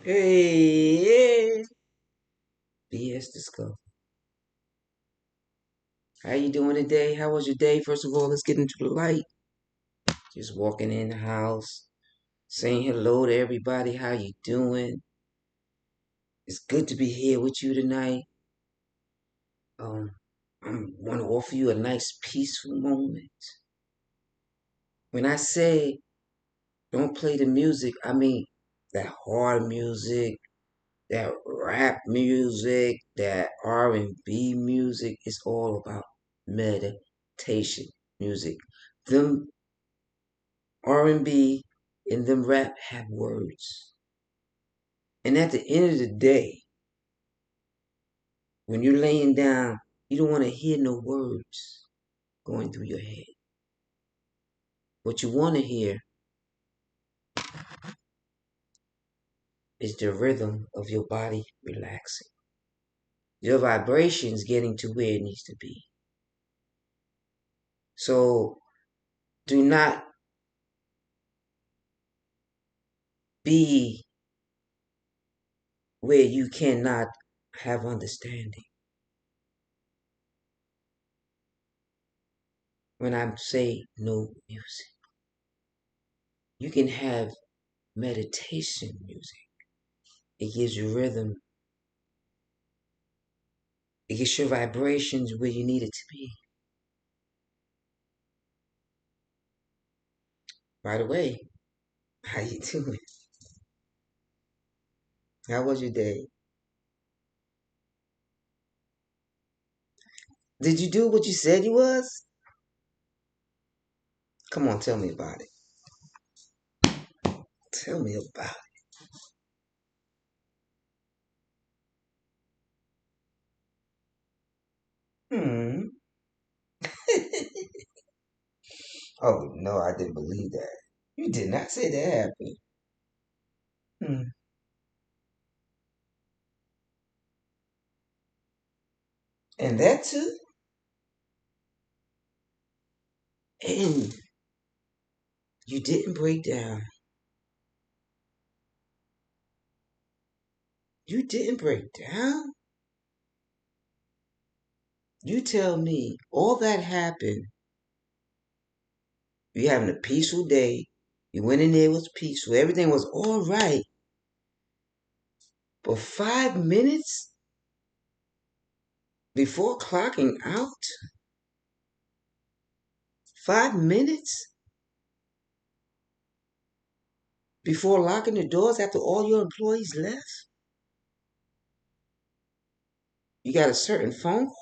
Hey, BS Discover. How you doing today? How was your day? First of all, let's get into the light. Just walking in the house, saying hello to everybody. How you doing? It's good to be here with you tonight. I want to offer you a nice peaceful moment. When I say don't play the music, I mean that hard music, that rap music, that R&B music. It's all about meditation music. Them R&B and them rap have words. And at the end of the day, when you're laying down, you don't want to hear no words going through your head. What you want to hear is the rhythm of your body relaxing. Your vibrations getting to where it needs to be. So do not be where you cannot have understanding. When I say no music, you can have meditation music. It gives you rhythm. It gets your vibrations where you need it to be. By the way, how you doing? How was your day? Did you do what you said you was? Come on, tell me about it. Tell me about it. Oh no, I didn't believe that. You did not say that happened. Hmm. And that too? And you didn't break down. You didn't break down? You tell me all that happened. You having a peaceful day. You went in there, it was peaceful. Everything was all right. But 5 minutes before clocking out, 5 minutes before locking the doors after all your employees left, you got a certain phone call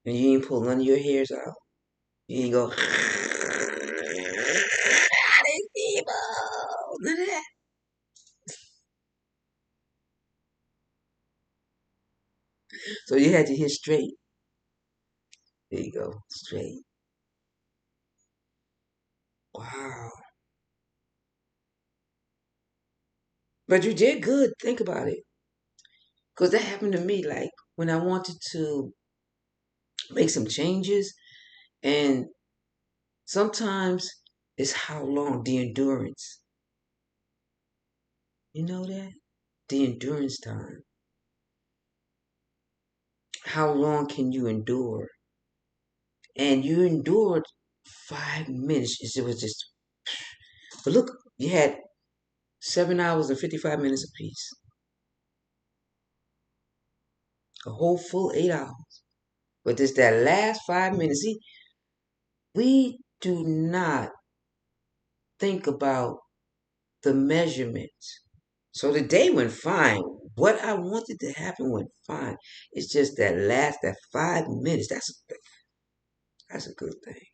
and you ain't pull none of your hairs out. You ain't go, these people, none of that. So you had to hit straight. There you go, straight. Wow. But you did good. Think about it. Because that happened to me, like when I wanted to make some changes, and sometimes it's how long the endurance. You know that? The endurance time. How long can you endure? And you endured 5 minutes. It was just, but look, you had 7 hours and 55 minutes apiece. A whole full 8 hours. But just that last 5 minutes. See, we do not think about the measurements. So the day went fine. What I wanted to happen went fine. It's just that 5 minutes. That's a good thing.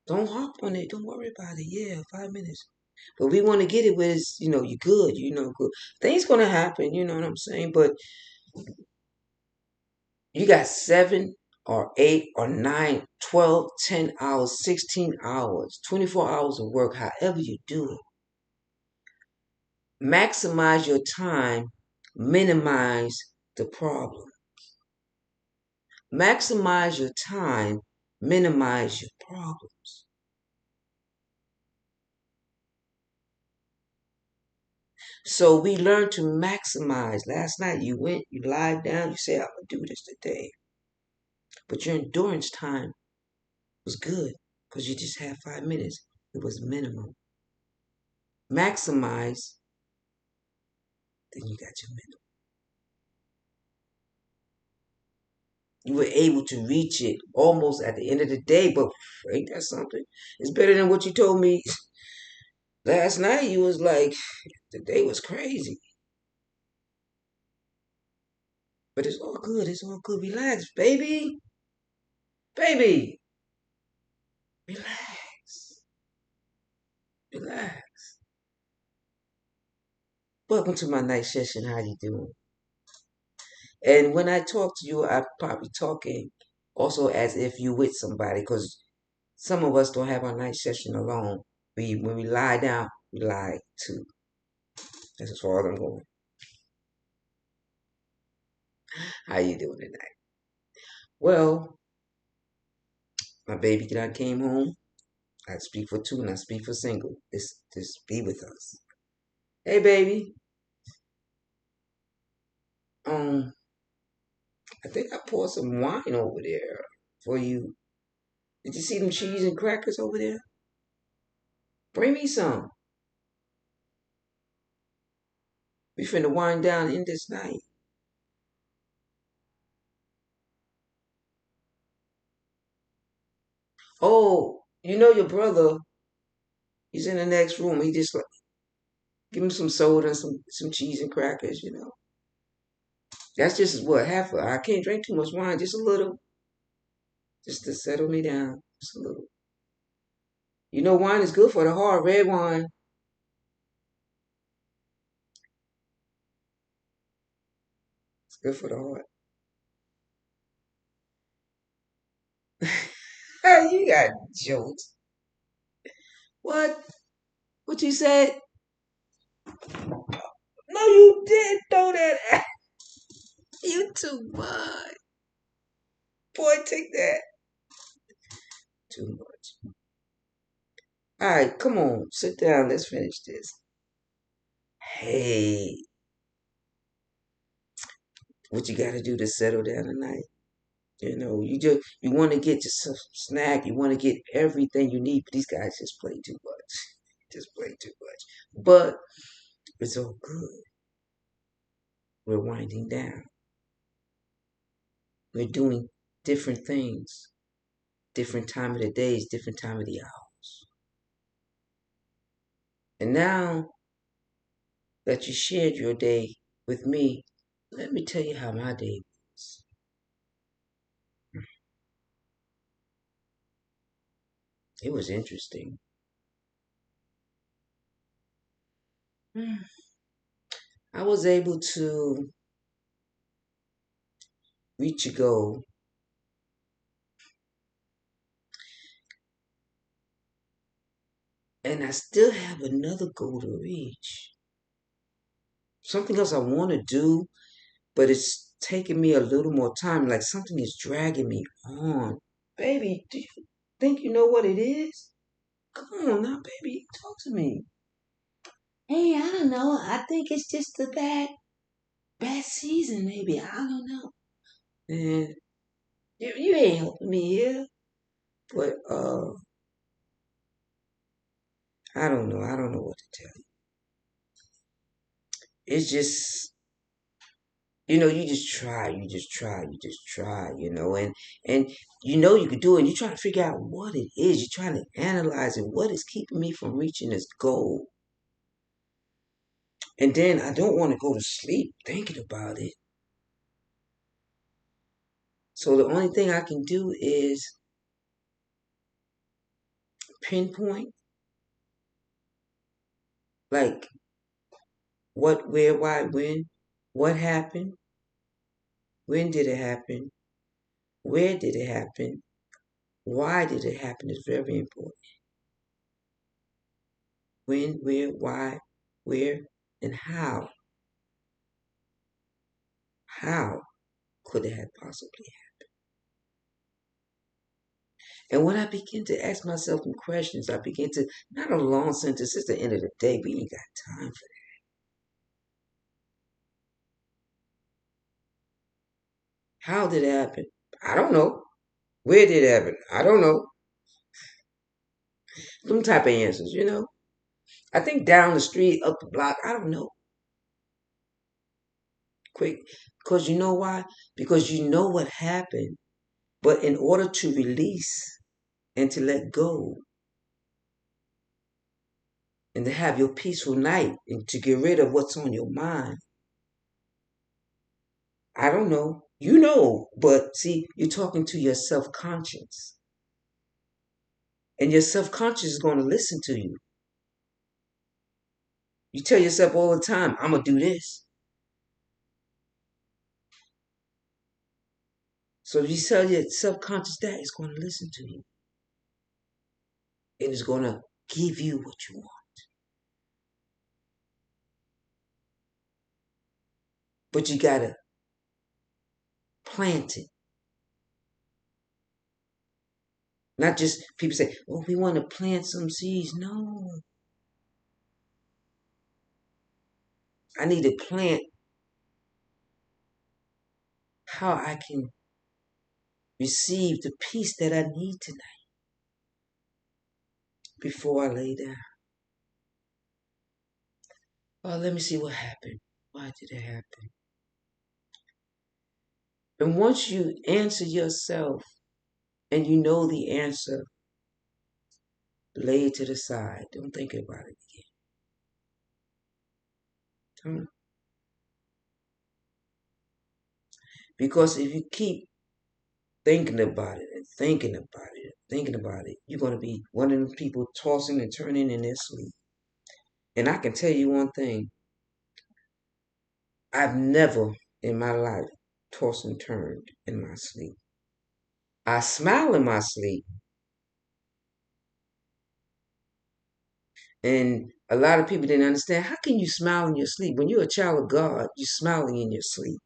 Don't harp on it. Don't worry about it. Yeah, 5 minutes. But we want to get it where it's, you're good, good. Things gonna happen, you know what I'm saying? But you got 7 or 8 or 9, 12, 10 hours, 16 hours, 24 hours of work, however you do it. Maximize your time, minimize the problem. Maximize your time, minimize your problems. So we learn to maximize. Last night you went, you lied down, you said, I'm going to do this today. But your endurance time was good because you just had 5 minutes. It was minimum. Maximize, then you got your minimum. You were able to reach it almost at the end of the day, but ain't that something? It's better than what you told me last night. You was like, the day was crazy. But it's all good. It's all good. Relax, baby. Baby. Relax. Relax. Welcome to my night session. How you doing? And when I talk to you, I'm probably talking also as if you with somebody, because some of us don't have our night session alone. When we lie down, we lie too. That's as far as I'm going. How you doing tonight? Well, my baby done came home. I speak for two and I speak for single. This be with us. Hey baby. Um, I think I poured some wine over there for you. Did you see them cheese and crackers over there? Bring me some. We finna wind down in this night. Oh, you know your brother, he's in the next room. He just like give him some soda and some cheese and crackers, you know. That's just what half of I can't drink too much wine, just a little. Just to settle me down. Just a little. You know wine is good for the heart, red wine. It's good for the heart. Hey, you got jokes. What? What you said? No, you did throw that at you too much. Boy, take that. Too much. All right, come on. Sit down. Let's finish this. Hey, what you got to do to settle down tonight? You know, you want to get yourself some snack. You want to get everything you need. But these guys just play too much. Just play too much. But it's all good. We're winding down. We're doing different things. Different time of the days, different time of the hours. And now that you shared your day with me, let me tell you how my day was. It was interesting. I was able to reach a goal, and I still have another goal to reach. Something else I want to do, but it's taking me a little more time. Like something is dragging me on. Baby, do you think you know what it is? Come on now, baby, talk to me. Hey, I don't know. I think it's just a bad season, maybe. I don't know. Man, you ain't helping me here. But I don't know. I don't know what to tell you. It's just you just try, you just try, and you can do it. And you try to figure out what it is. You're trying to analyze it. What is keeping me from reaching this goal? And then I don't want to go to sleep thinking about it. So the only thing I can do is pinpoint, like what, where, why, when, what happened, when did it happen, where did it happen, why did it happen is very important. When, where, why, where, and how. How could it have possibly happened? And when I begin to ask myself some questions, I begin to, not a long sentence, it's the end of the day, we ain't got time for that. How did it happen? I don't know. Where did it happen? I don't know. Some type of answers, you know. I think down the street, up the block, I don't know. Quick. Because you know why? Because you know what happened. But in order to release and to let go and to have your peaceful night and to get rid of what's on your mind, I don't know. You know, but see, you're talking to your self conscious. And your self conscious is going to listen to you. You tell yourself all the time, I'm going to do this. So if you tell your self conscious that, it's going to listen to you. And it's going to give you what you want. But you got to plant it. Not just people say, oh, we want to plant some seeds. No. I need to plant how I can receive the peace that I need tonight before I lay down. Oh, let me see what happened. Why did it happen? And once you answer yourself and you know the answer, lay it to the side. Don't think about it again. Don't. Because if you keep thinking about it and thinking about it and thinking about it, you're going to be one of the people tossing and turning in their sleep. And I can tell you one thing. I've never in my life tossed and turned in my sleep. I smile in my sleep. And a lot of people didn't understand, how can you smile in your sleep? When you're a child of God, you're smiling in your sleep.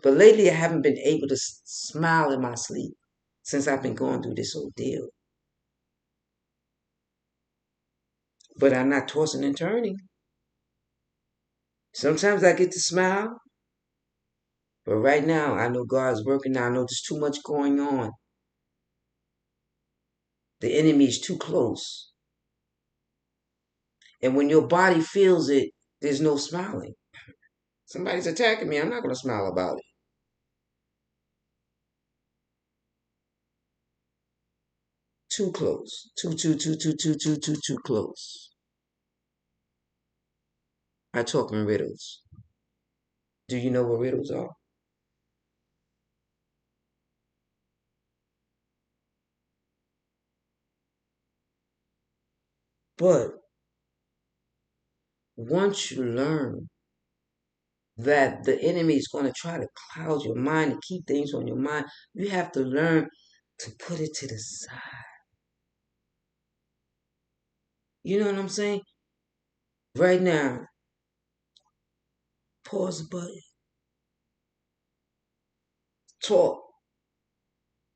But lately, I haven't been able to smile in my sleep since I've been going through this ordeal. But I'm not tossing and turning. Sometimes I get to smile, but right now, I know God's working. I know there's too much going on. The enemy is too close. And when your body feels it, there's no smiling. Somebody's attacking me. I'm not going to smile about it. Too close. Too close. I talk in riddles. Do you know what riddles are? But once you learn that the enemy is going to try to cloud your mind and keep things on your mind, you have to learn to put it to the side. You know what I'm saying? Right now, pause the button. Talk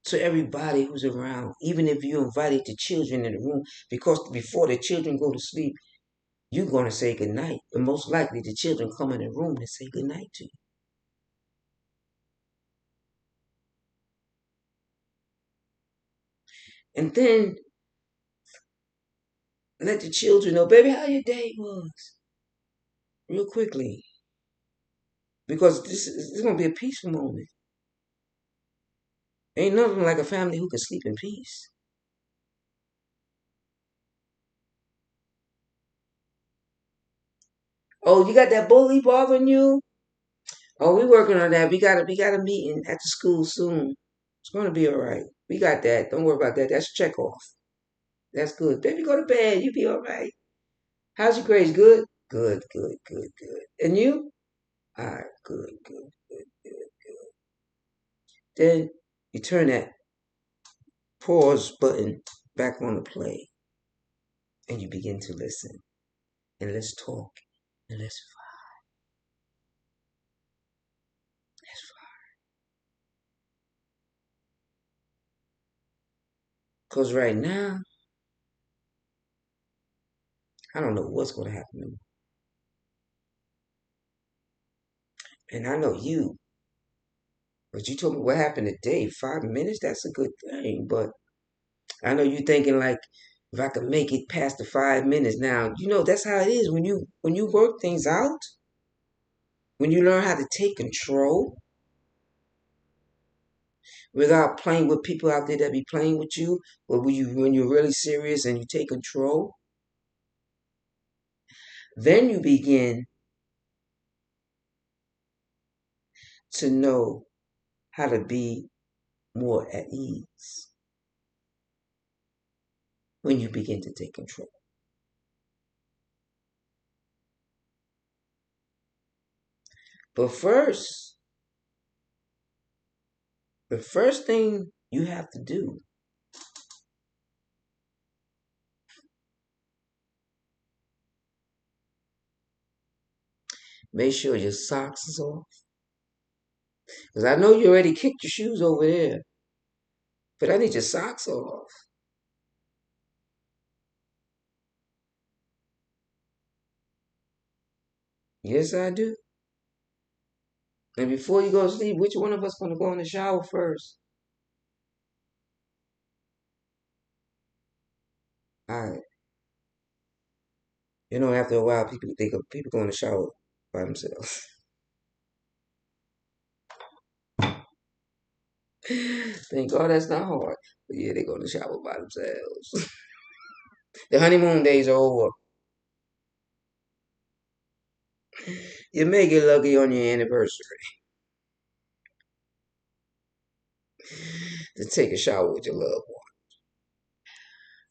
to everybody who's around, even if you invited the children in the room, because before the children go to sleep, you're going to say goodnight. And most likely the children come in the room and say goodnight to you. And then let the children know, baby, how your day was. Real quickly. Because this is going to be a peaceful moment. Ain't nothing like a family who can sleep in peace. Oh, you got that bully bothering you? Oh, we working on that. We got a meeting at the school soon. It's gonna be all right. We got that. Don't worry about that. That's a check off. That's good. Baby, go to bed. You be all right. How's your grades? Good? Good. And you? All right, good. Then you turn that pause button back on the play and you begin to listen. And let's talk. And let's Because right now, I don't know what's going to happen to me. And I know you, but you told me what happened today. 5 minutes, that's a good thing. But I know you thinking like, if I can make it past the 5 minutes now, that's how it is when you work things out, when you learn how to take control without playing with people out there that be playing with you, but when you're really serious and you take control, then you begin to know how to be more at ease when you begin to take control. But first, the first thing you have to do, make sure your socks is off. Because I know you already kicked your shoes over there, but I need your socks off. Yes, I do. And before you go to sleep, which one of us gonna go in the shower first? All right. After a while, people think of people go in the shower by themselves. Thank God that's not hard. But yeah, they go in the shower by themselves. The honeymoon days are over. You may get lucky on your anniversary to take a shower with your loved one.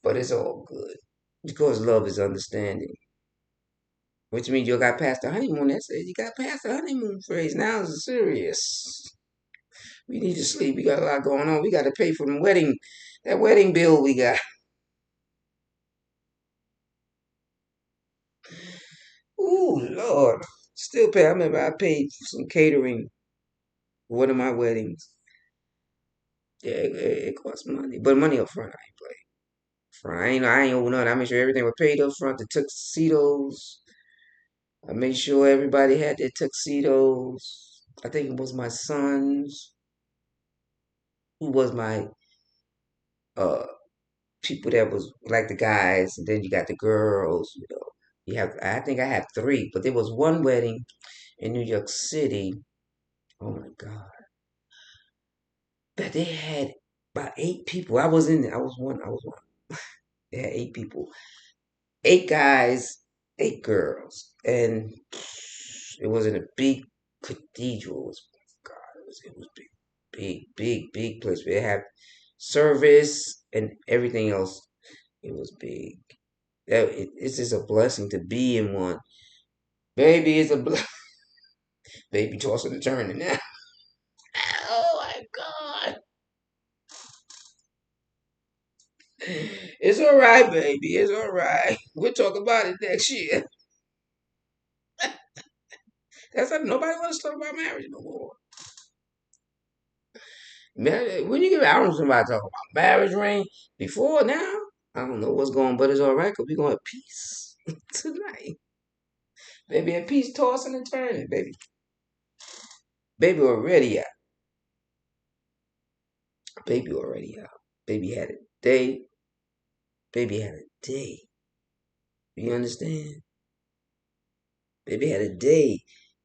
But it's all good because love is understanding. Which means you got past the honeymoon. That's it. You got past the honeymoon phase. Now it's serious. We need to sleep. We got a lot going on. We got to pay for that wedding bill we got. Ooh, Lord. Still pay. I remember I paid for some catering for one of my weddings. Yeah, it costs money. But money up front, I ain't play. Front. I ain't owe nothing. I made sure everything was paid up front. The tuxedos. I made sure everybody had their tuxedos. I think it was my son's. Who was my uh people that was like the guys, and then you got the girls. You have. I think I have three, but there was one wedding in New York City. Oh my God, that they had about 8 people. I was in there. I was one. I was one. They had 8 people, 8 guys, 8 girls, and it was in a big cathedral. It was God. It was big, big, big, big place. We have service and everything else. It was big. It's just a blessing to be in one. Baby, it's a baby tossing and turning now. Oh my God. It's all right, baby. It's all right. We'll talk about it next year. That's not, nobody wants to talk about marriage no more. When you get I don't know somebody talk about marriage ring before now. I don't know what's going, but it's all right because we're going to peace tonight. Baby, at peace, tossing and turning, baby. Baby already out. Baby already out. Baby had a day. Baby had a day. You understand? Baby had a day.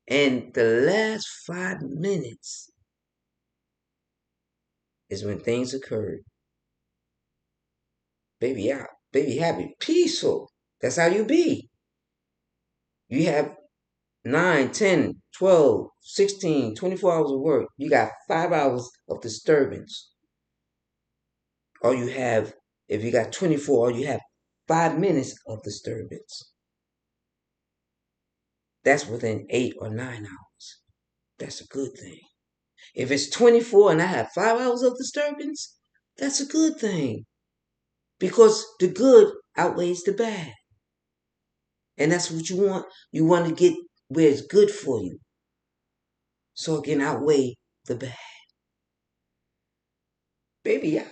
And the last 5 minutes is when things occurred. Baby out. Baby happy. Peaceful. That's how you be. You have 9, 10, 12, 16, 24 hours of work. You got 5 hours of disturbance. Or you have, if you got 24, you have 5 minutes of disturbance. That's within 8 or 9 hours. That's a good thing. If it's 24 and I have 5 hours of disturbance, that's a good thing. Because the good outweighs the bad. And that's what you want. You want to get where it's good for you. So it can outweigh the bad. Baby,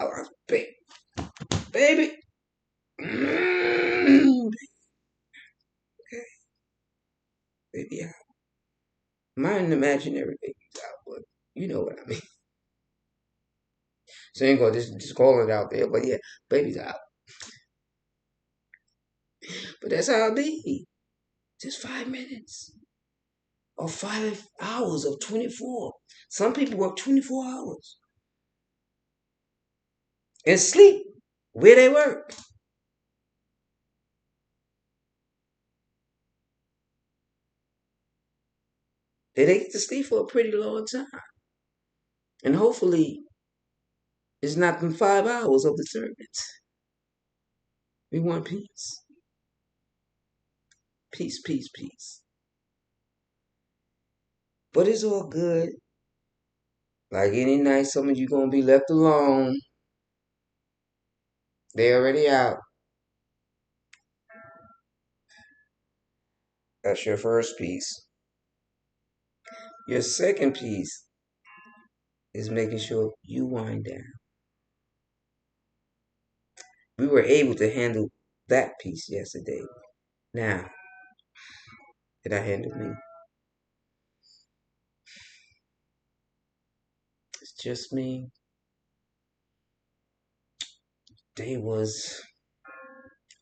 baby. Baby. Okay, baby out. Mine imaginary baby's out, but you know what I mean. So I ain't gonna just call it out there, but yeah, baby's out. But that's how it be. Just 5 minutes. Or 5 hours of 24. Some people work 24 hours and sleep where they work. They get to sleep for a pretty long time. And hopefully it's not them 5 hours of disturbance. We want peace. Peace, peace, peace. But it's all good. Like any night, some of you gonna be left alone. They already out. That's your first piece. Your second piece is making sure you wind down. We were able to handle that piece yesterday. Now, did I handle me? It's just me. Day was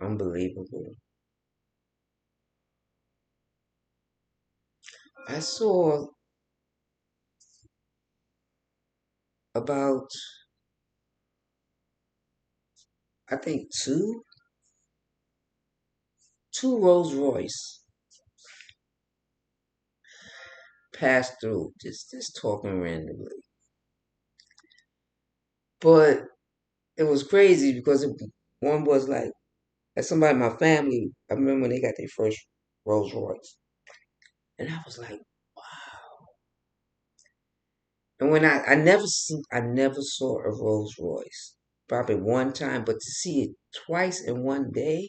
unbelievable. I saw about, I think two Rolls Royce passed through, just talking randomly. But it was crazy because one was like somebody in my family. I remember when they got their first Rolls Royce, and I was like, wow. And when I never saw a Rolls Royce. Probably one time, but to see it twice in one day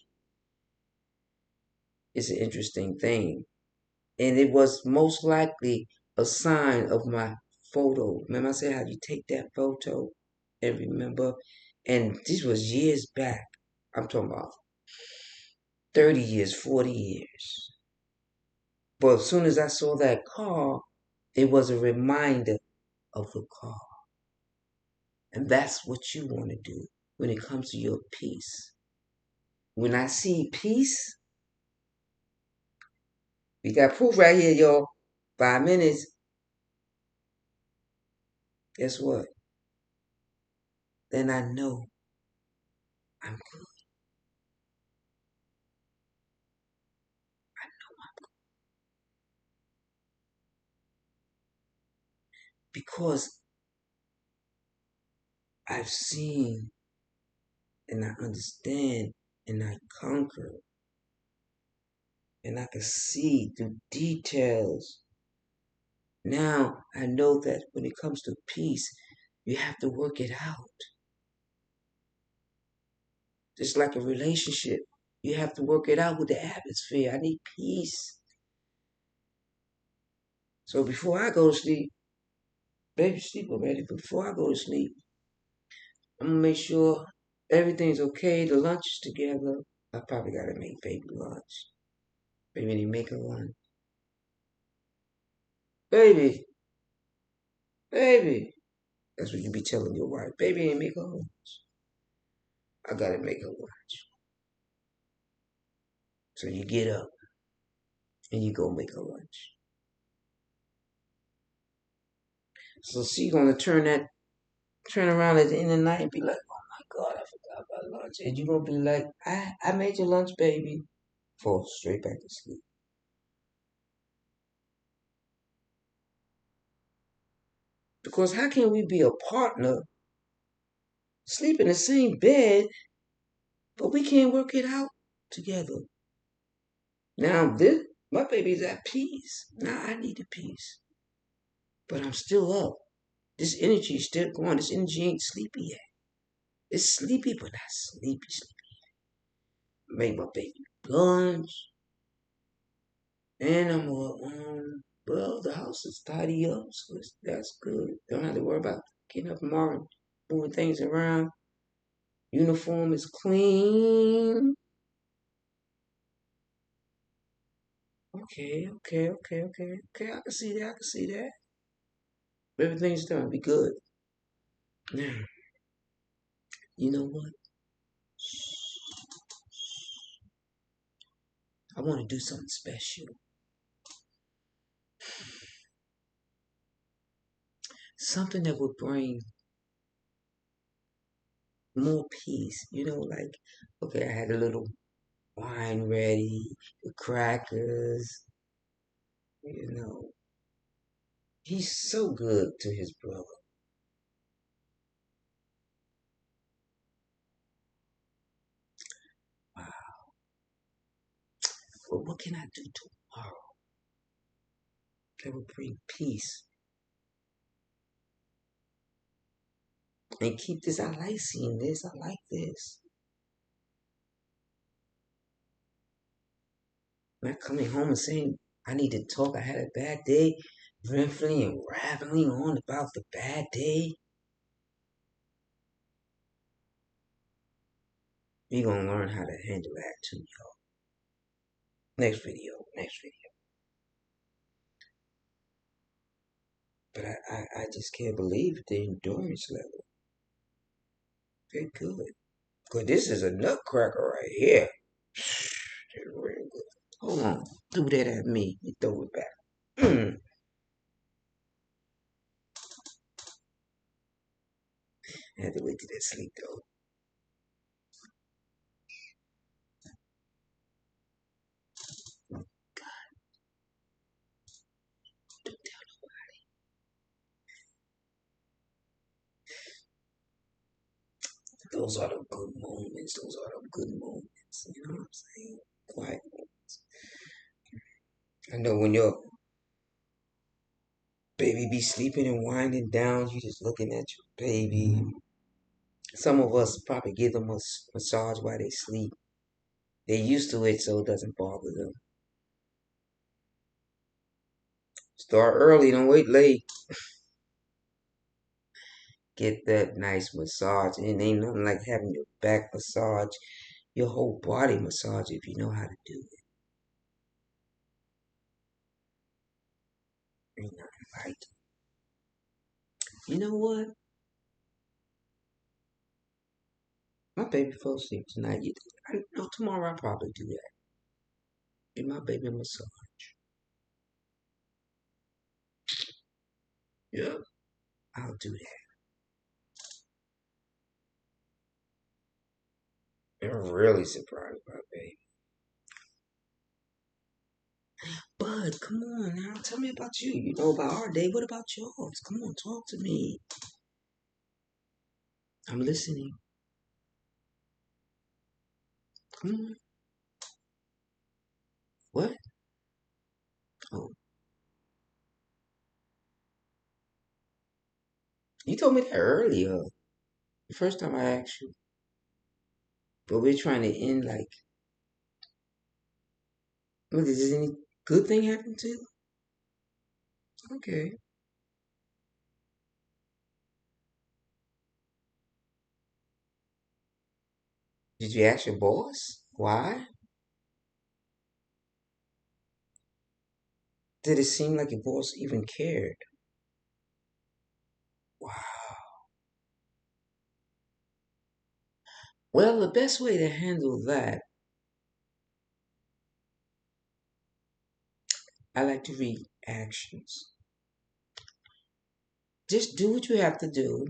is an interesting thing. And it was most likely a sign of my photo. Remember I said how you take that photo and remember? And this was years back. I'm talking about 30 years, 40 years. But as soon as I saw that car, it was a reminder of the car. And that's what you want to do when it comes to your peace. When I see peace, we got proof right here, y'all. 5 minutes. Guess what? Then I know I'm good. Because I've seen and I understand and I conquer and I can see the details. Now I know that when it comes to peace, you have to work it out. Just like a relationship, you have to work it out with the atmosphere. I need peace. So before I go to sleep, baby, sleep already. Before I go to sleep, I'm gonna make sure everything's okay. The lunch is together. I probably gotta make baby lunch. Baby, need to make her lunch. Baby, baby. That's what you be telling your wife. Baby ain't make her lunch. I gotta make her lunch. So you get up and you go make her lunch. So she gonna turn around at the end of the night and be like, oh my God, I forgot about lunch. And you gonna be like, I made your lunch, baby. Fall straight back to sleep. Because how can we be a partner, sleep in the same bed, but we can't work it out together? Now this my baby's at peace. Now I need the peace. But I'm still up. This energy is still going. This energy ain't sleepy yet. It's sleepy, but not sleepy, sleepy. Make my baby lunch. And I'm well, the house is tidy up, so that's good. Don't have to worry about getting up tomorrow and moving things around. Uniform is clean. Okay. I can see that. I can see that. Everything's gonna be good. Now, you know what? I want to do something special. Something that would bring more peace. Like, okay, I had a little wine ready, the crackers. You know, he's so good to his brother. Wow. But what can I do tomorrow that will bring peace and keep this? I like seeing this. I like this. Not coming home and saying, I need to talk. I had a bad day, riffling and rattling on about the bad day. We gonna learn how to handle that too, y'all. Next video, next video. But I just can't believe the endurance level. They're good. Cause this is a nutcracker right here. They're real good. Hold on. Do that at me. You throw it back. I had to wait till that sleep though. Those are the good moments. Those are the good moments. You know what I'm saying? Quiet moments. I know when your baby be sleeping and winding down, you just looking at your baby. Some of us probably give them a massage while they sleep. They're used to it, so it doesn't bother them. Start early, don't wait late. Get that nice massage. And it ain't nothing like having your back massage, your whole body massage if you know how to do it. Ain't nothing like it. You know what? My baby fell asleep tonight. I know tomorrow I'll probably do that. Give my baby a massage. Yeah, I'll do that. I'm really surprised my baby. Bud, come on now. Tell me about you. You know about our day. What about yours? Come on, talk to me. I'm listening. Come on. What? Oh, you told me that earlier. The first time I asked you. But we're trying to end like, well, does any good thing happen to you? Okay. Did you ask your boss? Why? Did it seem like your boss even cared? Wow. Well, the best way to handle that, I like to read actions. Just do what you have to do.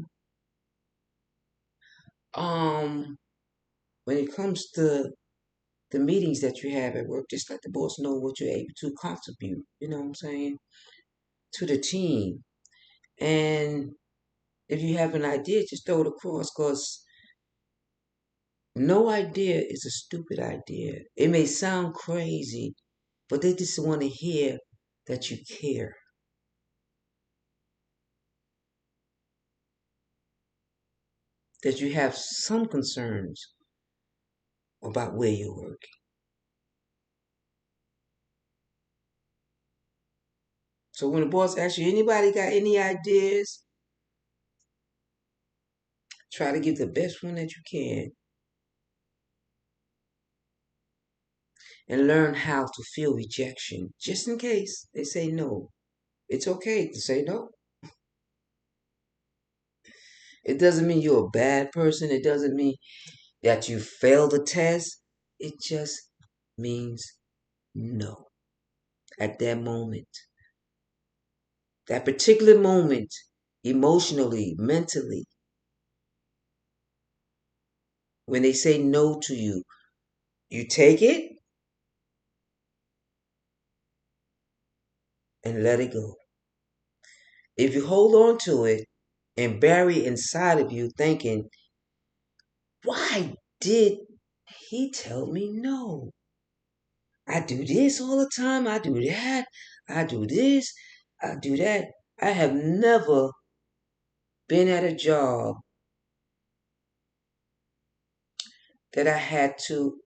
Um, when it comes to the meetings that you have at work, just let the boss know what you're able to contribute, you know what I'm saying, to the team. And if you have an idea, just throw it across because no idea is a stupid idea. It may sound crazy, but they just want to hear that you care, that you have some concerns about where you're working. So when the boss asks you, anybody got any ideas? Try to give the best one that you can and learn how to feel rejection just in case they say no. It's okay to say no. It doesn't mean you're a bad person. It doesn't mean that you failed the test. It just means no at that moment. That particular moment, emotionally, mentally, when they say no to you, you take it and let it go. If you hold on to it and bury inside of you thinking, why did he tell me no? I do this all the time. I do that. I do this. I do that. I have never been at a job that I had to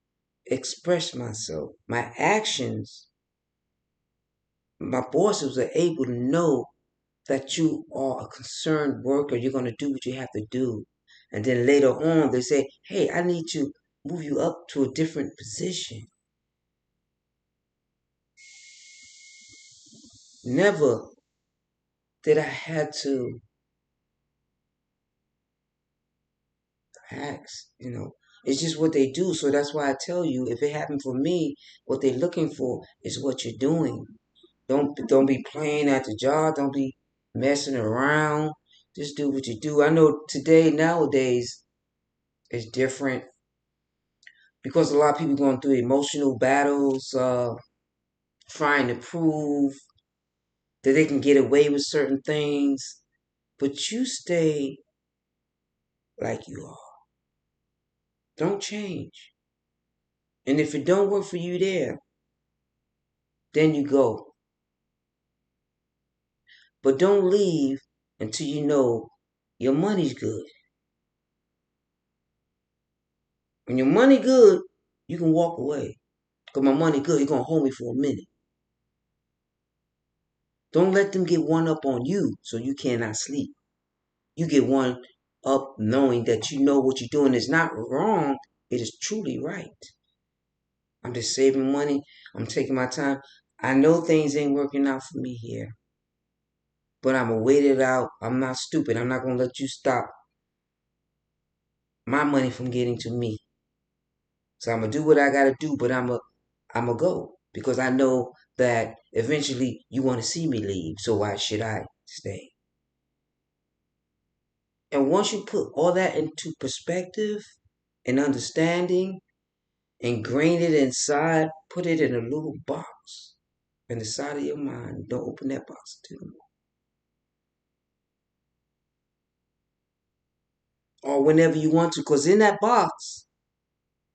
express myself. My actions, my bosses are able to know that you are a concerned worker. You're going to do what you have to do. And then later on, they say, hey, I need to move you up to a different position. Never did I had to ask, It's just what they do. So that's why I tell you, if it happened for me, what they're looking for is what you're doing. Don't be playing at the job. Don't be messing around. Just do what you do. I know nowadays, it's different because a lot of people going through emotional battles, trying to prove that they can get away with certain things. But you stay like you are. Don't change. And if it don't work for you there, then you go. But don't leave until you know your money's good. When your money good, you can walk away. Because my money good, you're going to hold me for a minute. Don't let them get one up on you so you cannot sleep. You get one up knowing that you know what you're doing is not wrong. It is truly right. I'm just saving money. I'm taking my time. I know things ain't working out for me here. But I'm going to wait it out. I'm not stupid. I'm not going to let you stop my money from getting to me. So I'm going to do what I got to do, but I'm going to go. Because I know that eventually you want to see me leave. So why should I stay? And once you put all that into perspective and understanding, ingrain it inside, put it in a little box in the side of your mind. Don't open that box until no more. Or whenever you want to, because in that box,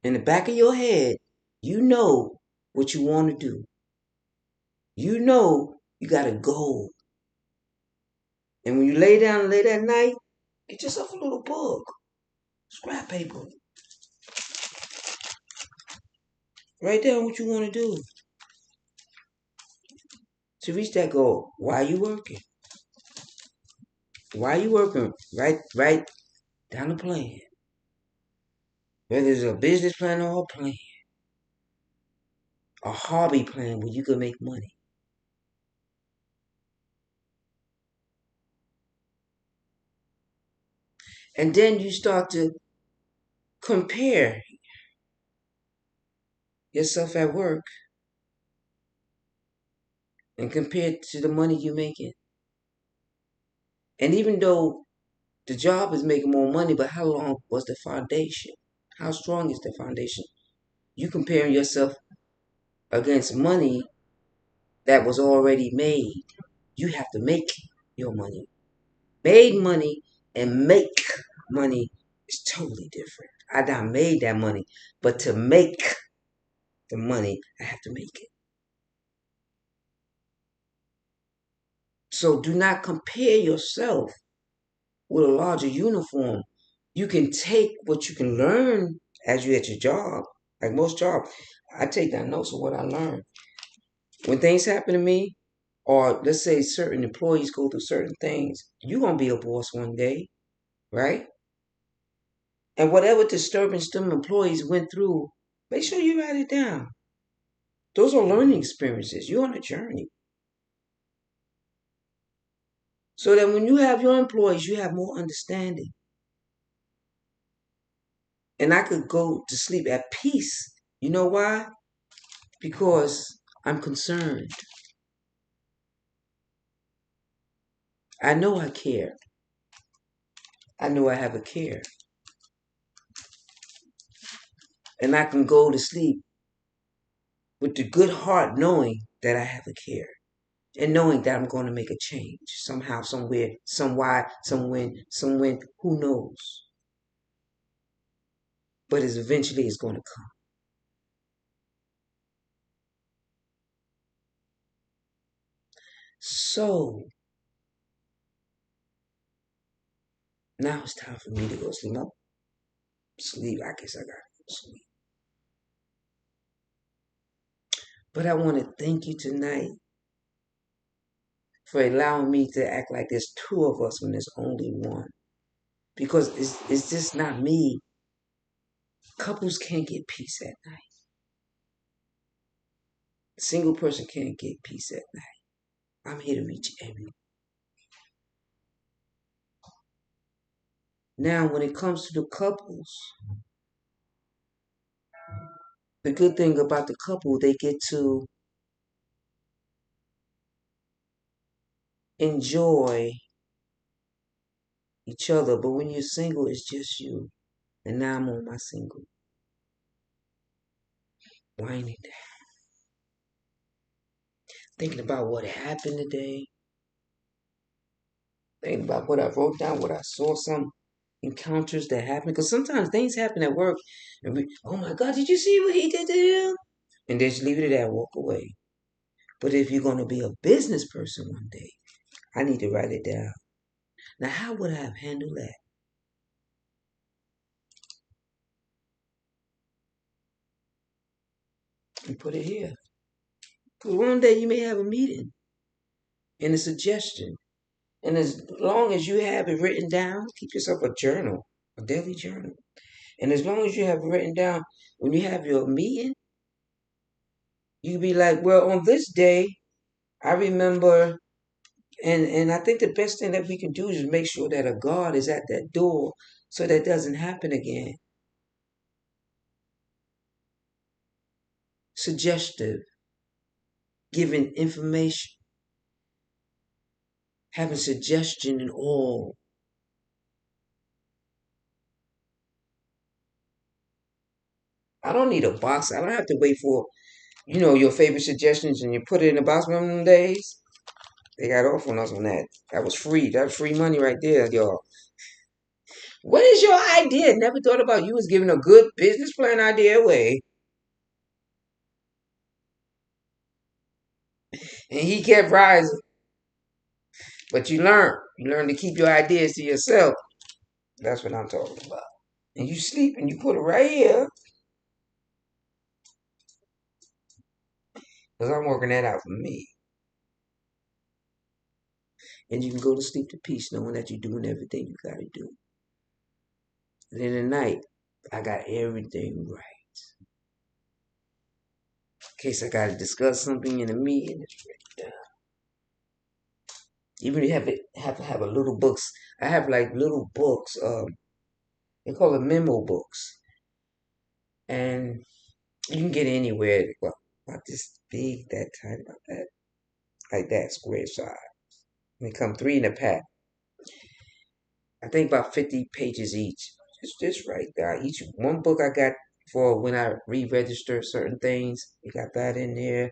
in the back of your head, you know what you want to do. You know you got a goal. And when you lay down late at night, get yourself a little book, scrap paper. Write down what you want to do to reach that goal. Why are you working? Why are you working? Write down a plan. Whether it's a business plan or a plan, a hobby plan where you can make money. And then you start to compare yourself at work and compare it to the money you're making. And even though the job is making more money, but how long was the foundation? How strong is the foundation? You comparing yourself against money that was already made. You have to make your money. Made money and make money is totally different. I done made that money, but to make the money, I have to make it. So do not compare yourself with a larger uniform. You can take what you can learn as you at your job. Like most jobs, I take down notes of what I learned. When things happen to me, or let's say certain employees go through certain things, you're gonna be a boss one day, right? And whatever disturbance them employees went through, make sure you write it down. Those are learning experiences. You're on a journey. So that when you have your employees, you have more understanding. And I could go to sleep at peace. You know why? Because I'm concerned. I know I care. I know I have a care. And I can go to sleep with the good heart knowing that I have a care. And knowing that I'm going to make a change somehow, somewhere, some why, some when, who knows? But eventually it's going to come. So now it's time for me to go sleep. Sleep. I guess I gotta go sleep. But I want to thank you tonight for allowing me to act like there's two of us when there's only one. Because it's just not me. Couples can't get peace at night. A single person can't get peace at night. I'm here to reach everyone. Now, when it comes to the couples, the good thing about the couple, they get to enjoy each other. But when you're single, it's just you. And now I'm on my single. Winding down. Thinking about what happened today. Thinking about what I wrote down, what I saw, some encounters that happened. Because sometimes things happen at work. And we, oh my God, did you see what he did to him? And they just leave it at that and walk away. But if you're going to be a business person one day, I need to write it down. Now, how would I have handled that? And put it here. Because one day you may have a meeting and a suggestion. And as long as you have it written down, keep yourself a journal, a daily journal. And as long as you have it written down, when you have your meeting, you can be like, well, on this day, I remember, and I think the best thing that we can do is make sure that a guard is at that door so that doesn't happen again. Suggestive, giving information, having suggestion and all. I don't need a box. I don't have to wait for, your favorite suggestions and you put it in a box. One of them days, they got off on us on that. That was free. That was free money right there, y'all. What is your idea? Never thought about you was giving a good business plan idea away. And he kept rising. But you learn. You learn to keep your ideas to yourself. That's what I'm talking about. And you sleep and you put it right here. Because I'm working that out for me. And you can go to sleep to peace knowing that you're doing everything you got to do. And in the night, I got everything right. In case I got to discuss something in a meeting, it's written down. Even if you have to have a little books. I have like little books. They call it memo books. And you can get anywhere. Well, not this big, that tight, about that. Like that, square size. They come three in a pack. I think about 50 pages each. It's just right there. Each one book I got for when I re-register certain things. You got that in there.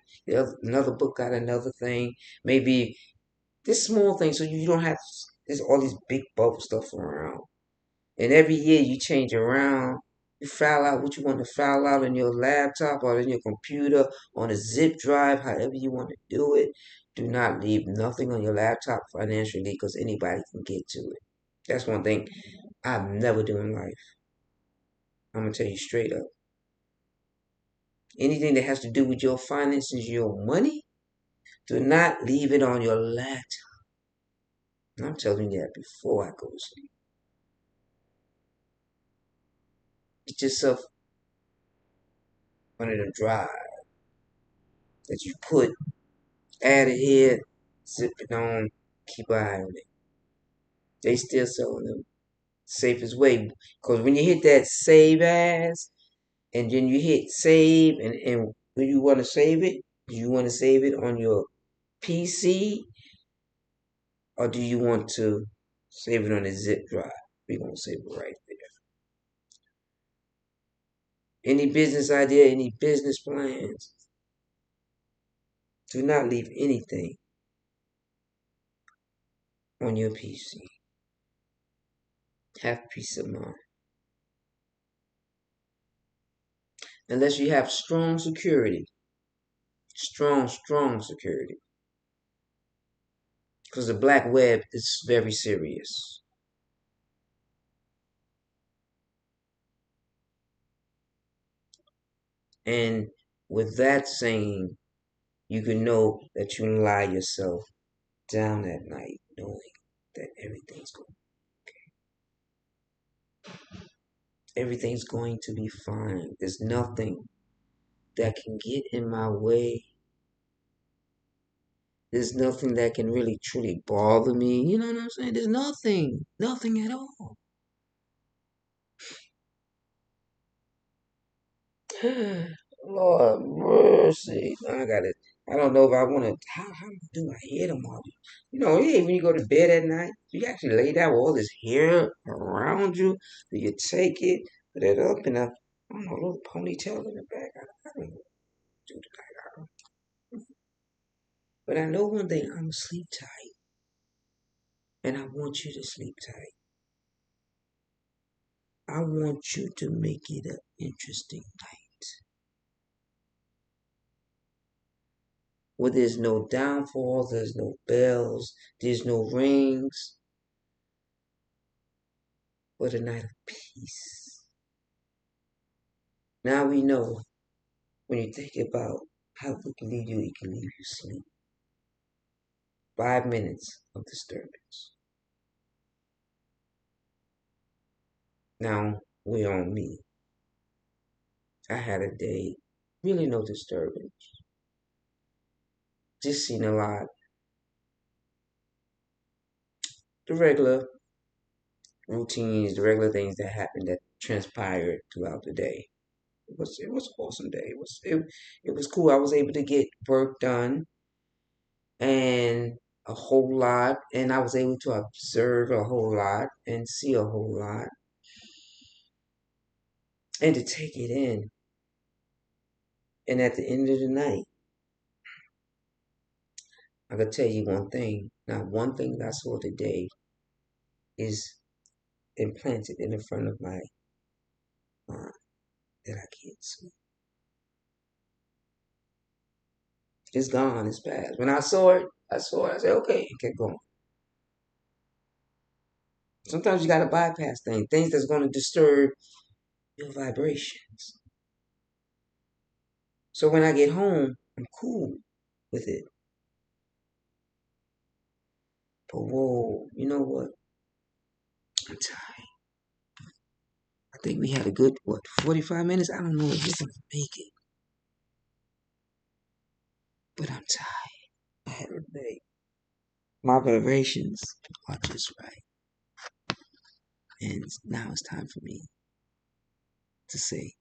Another book got another thing. Maybe this small thing, so you don't have there's all these big bubble stuff around. And every year you change around. You file out what you want to file out on your laptop or on your computer, on a zip drive, however you want to do it. Do not leave nothing on your laptop financially because anybody can get to it. That's one thing I've never done in life. I'm going to tell you straight up. Anything that has to do with your finances, your money, do not leave it on your laptop. And I'm telling you that before I go to sleep. get yourself one of them drives that you put, add it here, zip it on, keep an eye on it. They still selling them safest way. Because when you hit that save as, and then you hit save, and when you want to save it, do you want to save it on your PC, or do you want to save it on a zip drive? We're going to save it right there. Any business idea, any business plans, do not leave anything on your PC. Have peace of mind. Unless you have strong security. Strong security. Because the black web is very serious. And with that saying, you can know that you lie yourself down at night knowing that everything's going to be fine. There's nothing that can get in my way. There's nothing that can really truly bother me. You know what I'm saying? There's nothing at all. Lord mercy. I don't know if I want to, how do I hear tomorrow? You know, yeah, when you go to bed at night, you actually lay down with all this hair around you. Do you take it, put it up in a, I don't know, little ponytail in the back? I don't know. Do that. But I know one thing, I'm sleep tight. And I want you to sleep tight. I want you to make it an interesting night. Where there's no downfalls, there's no bells, there's no rings, but a night of peace. Now we know when you think about how it can leave you sleep. 5 minutes of disturbance. Now we're on me. I had a day, really no disturbance. Just seen a lot. The regular routines, the regular things that happened that transpired throughout the day. It was an awesome day. It was cool. I was able to get work done and a whole lot, and I was able to observe a whole lot and see a whole lot and to take it in. And at the end of the night, I could tell you one thing. Now, one thing that I saw today is implanted in the front of my mind that I can't see. It's gone. It's past. When I saw it. I said, okay, and kept going. Sometimes you gotta bypass things that's gonna disturb your vibrations. So when I get home, I'm cool with it. But whoa, you know what? I'm tired. I think we had a good, 45 minutes? I don't know if we're gonna make it. But I'm tired. I had a day. My vibrations are just right. And now it's time for me to say